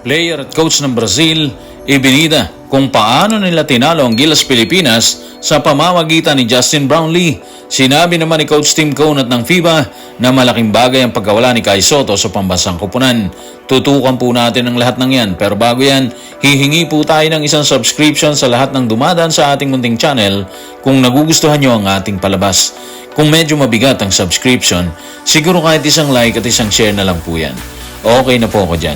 player at coach ng Brazil, ibinida kung paano nila tinalo ang Gilas Pilipinas sa pamamagitan ni Justin Brownlee. Sinabi naman ni Coach Tim Cone at ng FIBA na malaking bagay ang pagkawala ni Kai Sotto sa pambansang koponan. Tutukan po natin ang lahat ng yan, pero bago yan, hihingi po tayo ng isang subscription sa lahat ng dumadaan sa ating munting channel kung nagugustuhan nyo ang ating palabas. Kung medyo mabigat ang subscription, siguro kahit isang like at isang share na lang po yan. Okay na po ako dyan.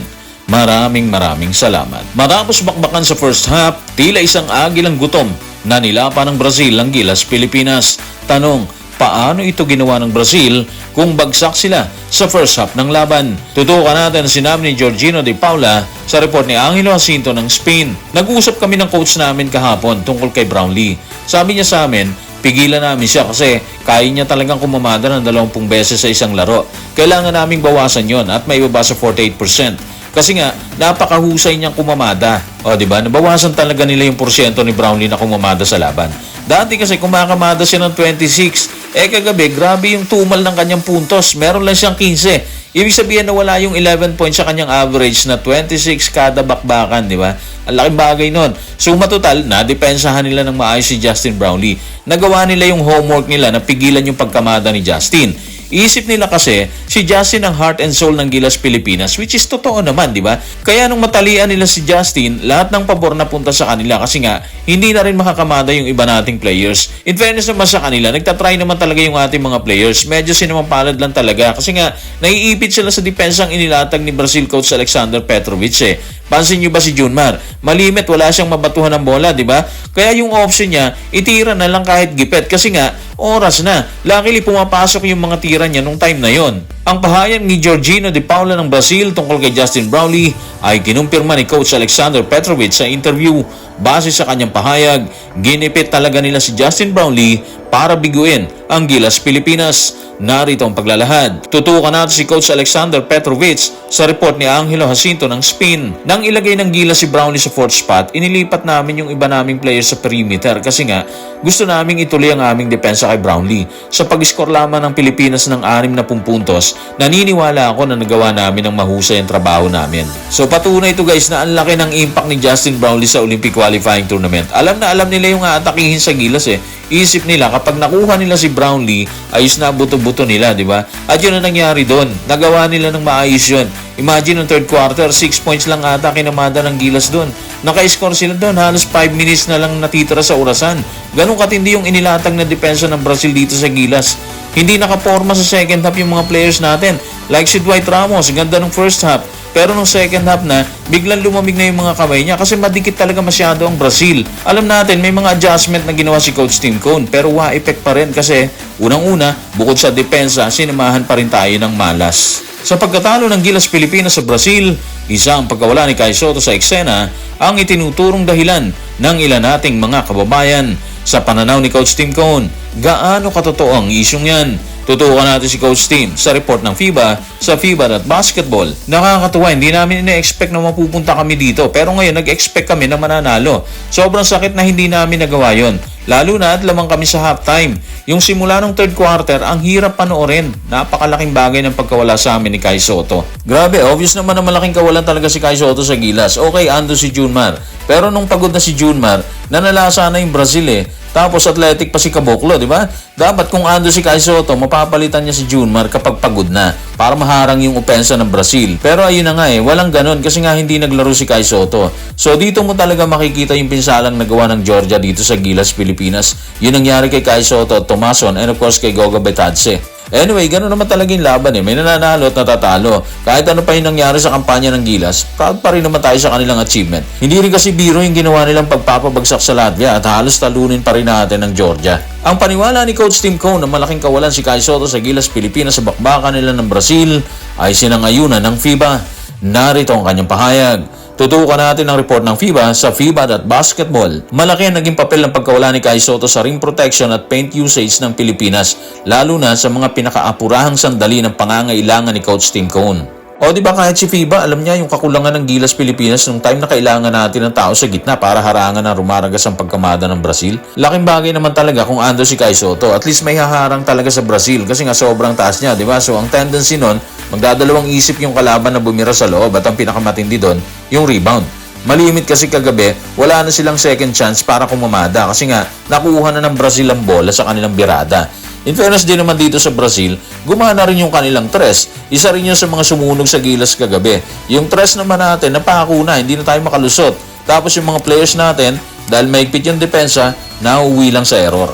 Maraming salamat. Matapos bakbakan sa first half, tila isang agilang gutom na nilapan ng Brazil ang Gilas Pilipinas. Tanong, paano ito ginawa ng Brazil kung bagsak sila sa first half ng laban? Tutukan natin ang sinabi ni Georgino de Paula sa report ni Angelo Jacinto ng Spain. Nag-uusap kami ng coach namin kahapon tungkol kay Brownlee. Sabi niya sa amin, pigilan namin siya kasi kaya niya talagang kumamada ng 20 beses sa isang laro. Kailangan naming bawasan yon at may ibaba sa 48%. Kasi nga, napakahusay niyang kumamada. O, diba? Nabawasan talaga nila yung porsyento ni Brownlee na kumamada sa laban. Dati kasi kumakamada siya ng 26. Kagabi, grabe yung tumal ng kanyang puntos. Meron lang siyang 15. Ibig sabihin na wala yung 11 points sa kanyang average na 26 kada bakbakan, di ba? Ang laking bagay nun. So, matotal, nadepensahan nila ng maayos si Justin Brownlee. Nagawa nila yung homework nila na pigilan yung pagkamada ni Justin. Iisip nila kasi si Justin ang heart and soul ng Gilas Pilipinas, which is totoo naman, di ba? Kaya nung matalian nila si Justin, lahat ng pabor na punta sa kanila kasi nga hindi na rin makakamada yung iba nating players. In fairness naman sa kanila, nagtatry naman talaga yung ating mga players. Medyo sinamapalad lang talaga kasi nga naiipit sila sa depensang inilatag ni Brazil coach Alexander Petrovic eh. Pansin nyo ba si Junmar? Malimit, wala siyang mabatuhan ng bola, di ba? Kaya yung option niya, itira na lang kahit gipet kasi nga, oras na. Luckily, pumapasok yung mga tira niya nung time na yon. Ang pahayag ni Georgino de Paula ng Brazil tungkol kay Justin Brownlee ay kinumpirma ni Coach Alexander Petrovic sa interview. Base sa kanyang pahayag, ginipit talaga nila si Justin Brownlee para biguin ang Gilas Pilipinas. Narito ang paglalahad. Tutukan natin si Coach Alexander Petrovic sa report ni Angelo Jacinto ng Spain. Nang ilagay ng Gilas si Brownlee sa 4th spot, inilipat namin yung iba naming players sa perimeter kasi nga gusto naming ituloy ang aming depensa kay Brownlee. Sa pag-score lamang ng Pilipinas ng 60 puntos, naniniwala ako na nagawa namin ang mahusay ang trabaho namin. So patunay ito guys na ang laki ng impact ni Justin Brownlee sa Olympic qualifying tournament. Alam na alam nila yung aatakihin sa Gilas eh. Isip nila kapag nakuha nila si Brownlee, ayos na buto-buto nila, di ba? At yun ang nangyari doon. Nagawa nila ng maayos yun. Imagine ng third quarter, 6 points lang ata kinamada ng Gilas doon. Naka-score sila doon, halos 5 minutes na lang natitira sa orasan. Ganun katindi yung inilatag na depensa ng Brazil dito sa Gilas. Hindi nakaporma sa second half yung mga players natin. Like si Dwight Ramos, ganda ng first half. Pero nung second half na, biglang lumamig na yung mga kamay niya kasi madikit talaga masyado ang Brazil. Alam natin, may mga adjustment na ginawa si Coach Tim Cone pero wa-effect pa rin kasi unang-una, bukod sa depensa, sinamahan pa rin tayo ng malas. Sa pagkatalo ng Gilas Pilipinas sa Brazil, isa ang pagkawala ni Kai Sotto sa eksena ang itinuturong dahilan ng ilan nating mga kababayan. Sa pananaw ni Coach Tim Cone, gaano katotoo ang isyong yan? Tutukan natin si Coach Tim sa report ng FIBA sa FIBA.basketball. Nakakatuwa, hindi namin ina-expect na mapupunta kami dito pero ngayon nag-expect kami na mananalo. Sobrang sakit na hindi namin nagawa yon. Lalo na at lamang kami sa halftime. Yung simula ng third quarter, ang hirap panoorin. Napakalaking bagay ng pagkawala sa amin ni Kai Sotto. Grabe, obvious naman na malaking kawalan talaga si Kai Sotto sa Gilas. Okay, ando si Junmar. Pero nung pagod na si Junmar, nanalasa na yung Brazil eh. Tapos athletic pa si Caboclo, di ba? Dapat kung ando si Kai Sotto, mapapalitan niya si Junmar kapag pagod na para maharang yung opensa ng Brazil. Pero ayun na nga eh, walang ganon kasi nga hindi naglaro si Kai Sotto. So dito mo talaga makikita yung pinsalang nagawa ng Georgia dito sa Gilas Pilipinas. Yun nangyari kay Kai Sotto at Tomason and of course kay Goga Betadze. Anyway, gano'n naman talaga yung laban eh. May nananalo at natatalo. Kahit ano pa yung nangyari sa kampanya ng Gilas, proud pa rin naman tayo sa kanilang achievement. Hindi rin kasi biro yung ginawa nilang pagpapabagsak sa Latvia at halos talunin pa rin natin ng Georgia. Ang paniwala ni Coach Tim Cone na malaking kawalan si Kai Sotto sa Gilas Pilipinas sa bakbakan nila ng Brazil ay sinangayunan ng FIBA. Narito ang kanyang pahayag. Tutukan natin ang report ng FIBA sa FIBA.basketball. Malaki ang naging papel ng pagkawala ni Kai Sotto sa rim protection at paint usage ng Pilipinas, lalo na sa mga pinakaapurahang sandali ng pangangailangan ni Coach Tim Cone. O di ba kahit si FIBA, alam niya yung kakulangan ng Gilas Pilipinas nung time na kailangan natin ng tao sa gitna para harangan na rumaragas ang pagkamada ng Brazil. Laking bagay naman talaga kung ando si Kai Sotto. At least may haharang talaga sa Brazil kasi nga sobrang taas niya, di ba? So ang tendency nun, magdadalawang isip yung kalaban na bumira sa loob at ang pinakamatindi doon, yung rebound. Malimit kasi kagabi, wala na silang second chance para kumamada kasi nga nakuha na ng Brazil ang bola sa kanilang birada. In fairness din naman dito sa Brazil, gumana rin yung kanilang tres. Isa rin yun sa mga sumunog sa Gilas kagabi. Yung tres naman natin, napako na, hindi na tayo makalusot. Tapos yung mga players natin, dahil maigpit yung depensa, nauwi lang sa error.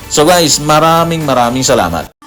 So guys, maraming salamat.